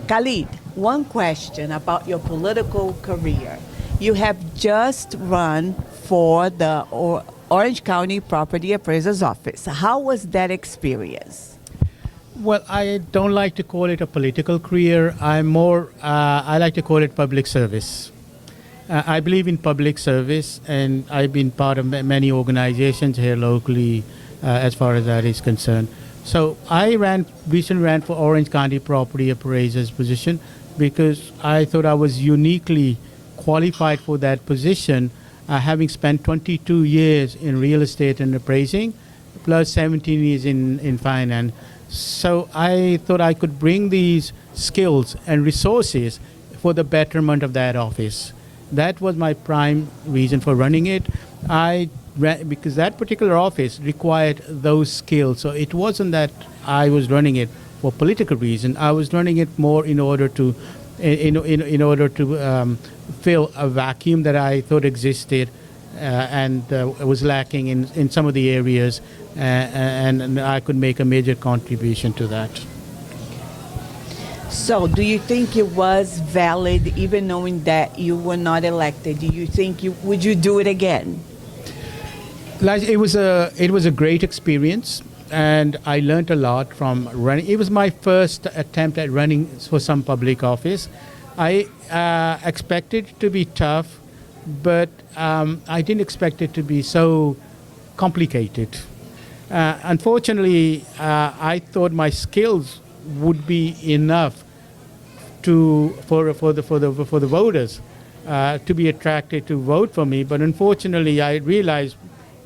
Khalid, one question about your political career. You have just run for the Orange County Property Appraiser's Office. How was that experience? Well, I don't like to call it a political career. I like to call it public service. I believe in public service, and I've been part of many organizations here locally as far as that is concerned. So I recently ran for Orange County Property Appraiser's position because I thought I was uniquely qualified for that position, having spent 22 years in real estate and appraising, plus 17 years in finance. So I thought I could bring these skills and resources for the betterment of that office. That was my prime reason for running it. Because that particular office required those skills. So it wasn't that I was running it for political reason. I was running it more in order to fill a vacuum that I thought existed and was lacking in some of the areas, and I could make a major contribution to that. So do you think it was valid, even knowing that you were not elected? Do you think would you do it again? It was a great experience, and I learned a lot from running. It was my first attempt at running for some public office. I expected it to be tough, but I didn't expect it to be so complicated. Unfortunately, I thought my skills would be enough for the voters to be attracted to vote for me. But unfortunately, I realized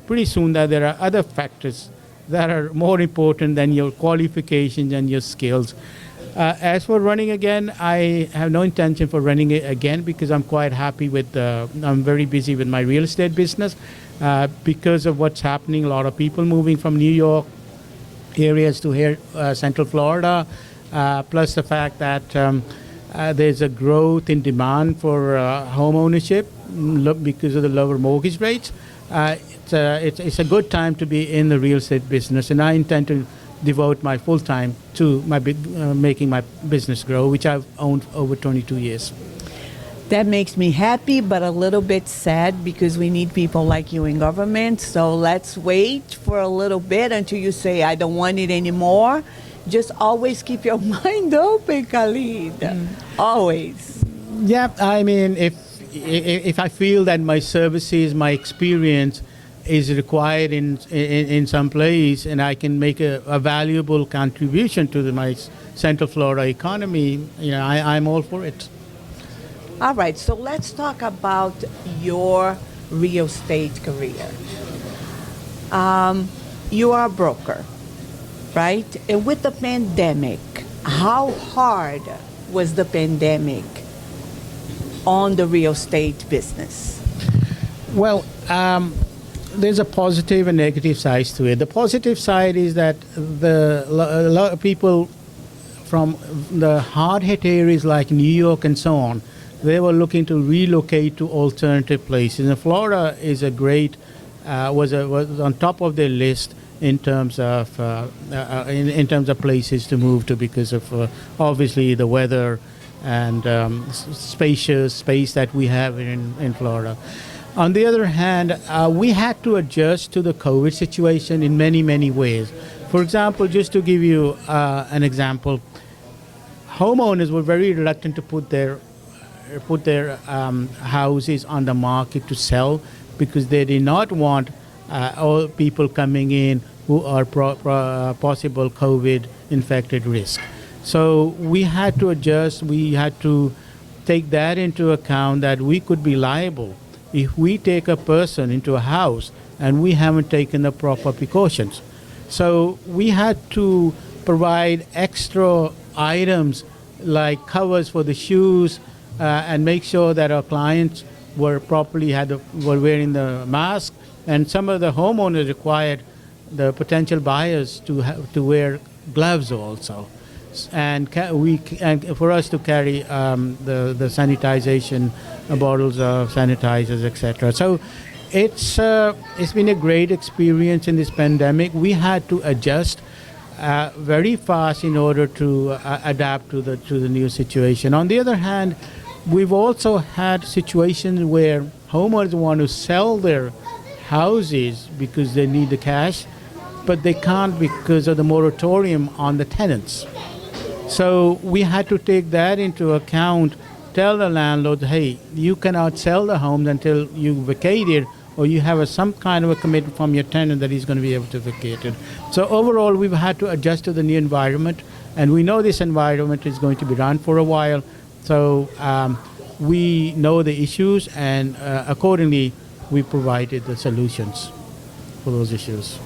pretty soon that there are other factors that are more important than your qualifications and your skills. As for running again, I have no intention for running it again because I'm quite happy with. I'm very busy with my real estate business because of what's happening. A lot of people moving from New York areas to here, Central Florida, plus the fact that there's a growth in demand for home ownership because of the lower mortgage rates. It's a good time to be in the real estate business, and I intend to devote my full time to making my business grow, which I've owned over 22 years. That makes me happy, but a little bit sad because we need people like you in government. So let's wait for a little bit until you say, I don't want it anymore. Just always keep your mind open, Khalid. Always. Yeah, I mean, if I feel that my services, my experience is required in some place, and I can make a valuable contribution to my Central Florida economy, I'm all for it. All right, so let's talk about your real estate career. You are a broker, right? And with the pandemic, how hard was the pandemic on the real estate business? Well, there's a positive and negative side to it. The positive side is that a lot of people from the hard-hit areas like New York and so on, they were looking to relocate to alternative places. And Florida is a great, was on top of their list in terms of places to move to because of obviously the weather and space that we have in Florida. On the other hand, we had to adjust to the COVID situation in many, many ways. For example, just to give you an example, homeowners were very reluctant to put their houses on the market to sell because they did not want all people coming in who are possible COVID-infected risk. So we had to adjust. We had to take that into account that we could be liable if we take a person into a house and we haven't taken the proper precautions. So we had to provide extra items like covers for the shoes and make sure that our clients were wearing the mask. And some of the homeowners required the potential buyers to wear gloves also. And for us to carry the sanitization bottles of sanitizers, etc. So it's been a great experience in this pandemic. We had to adjust. very fast in order to adapt to the new situation. On the other hand, we've also had situations where homeowners want to sell their houses because they need the cash, but they can't because of the moratorium on the tenants. So we had to take that into account, tell the landlord, hey, you cannot sell the homes until you vacate it, or you have some kind of a commitment from your tenant that he's going to be able to vacate it. So overall, we've had to adjust to the new environment, and we know this environment is going to be around for a while. So we know the issues, and accordingly, we provided the solutions for those issues.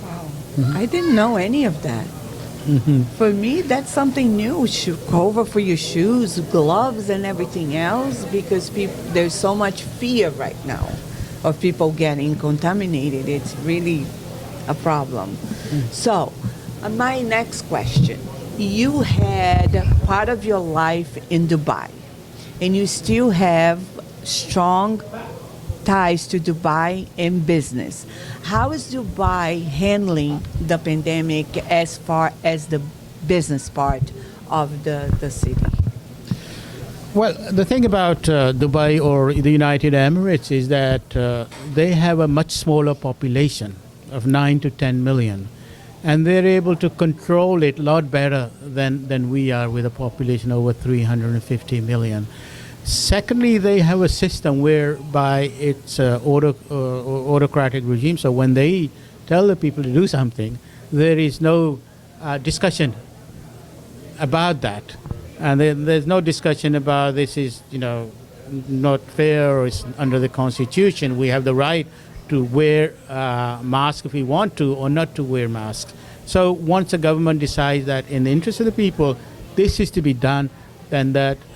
Wow. I didn't know any of that. For me, that's something new. Cover for your shoes, gloves, and everything else, because there's so much fear right now of people getting contaminated. It's really a problem. So, my next question. You had part of your life in Dubai, and you still have strong ties to Dubai in business. How is Dubai handling the pandemic as far as the business part of the city? Well, the thing about Dubai or the United Emirates is that they have a much smaller population of 9 to 10 million. And they're able to control it a lot better than we are with a population over 350 million. Secondly, they have a system whereby it's autocratic regime. So when they tell the people to do something, there is no discussion about that. And there's no discussion about this is, not fair or it's under the Constitution. We have the right to wear masks if we want to, or not to wear masks. So once the government decides that in the interest of the people, this is to be done, then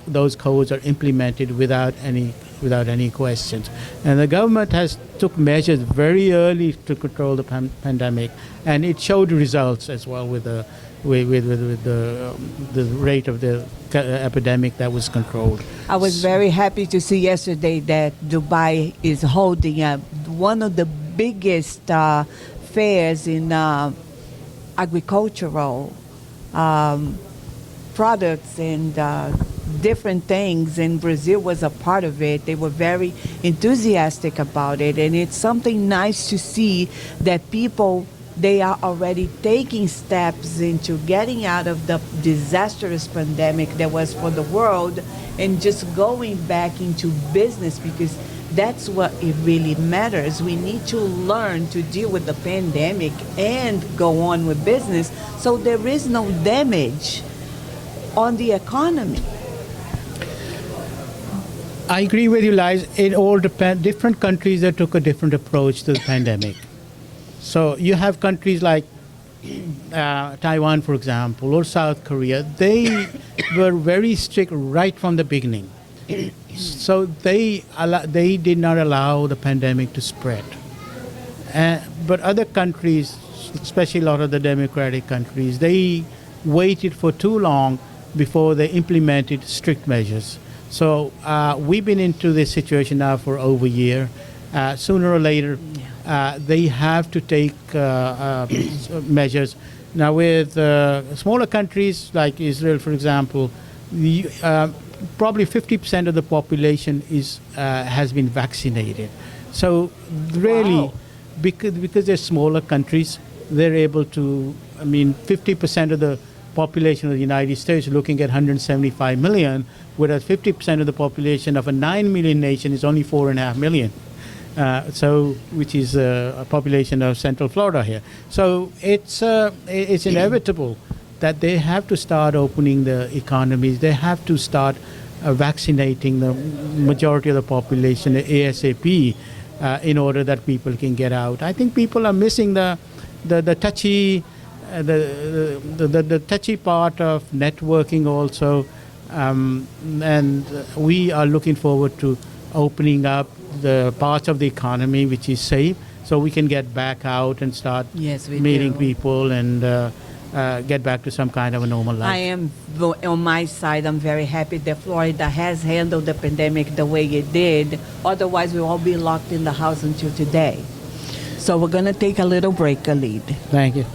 those codes are implemented without any questions. And the government has took measures very early to control the pandemic, and it showed results as well with the rate of the epidemic that was controlled. I was very happy to see yesterday that Dubai is holding one of the biggest fairs in agricultural products and different things, and Brazil was a part of it. They were very enthusiastic about it, and it's something nice to see that people, they are already taking steps into getting out of the disastrous pandemic that was for the world and just going back into business, because that's what it really matters. We need to learn to deal with the pandemic and go on with business so there is no damage on the economy. I agree with you, Laiz. It all depends. Different countries that took a different approach to the pandemic. So you have countries like Taiwan, for example, or South Korea. They were very strict right from the beginning. So they did not allow the pandemic to spread. But other countries, especially a lot of the democratic countries, they waited for too long before they implemented strict measures. So we've been into this situation now for over a year. Sooner or later, they have to take measures. Now with smaller countries like Israel, for example, probably 50% of the population has been vaccinated. So really, Wow. because they're smaller countries, they're able to, 50% of the population of the United States looking at 175 million, whereas 50% of the population of a 9 million nation is only 4.5 million. Which is a population of Central Florida here. So it's inevitable that they have to start opening the economies. They have to start vaccinating the majority of the population ASAP in order that people can get out. I think people are missing the touchy the touchy part of networking also, and we are looking forward to opening up the parts of the economy which is safe, so we can get back out and start meeting people and get back to some kind of a normal life. I am, on my side, I'm very happy that Florida has handled the pandemic the way it did. Otherwise, we'll all be locked in the house until today. So we're going to take a little break, Khalid. Thank you.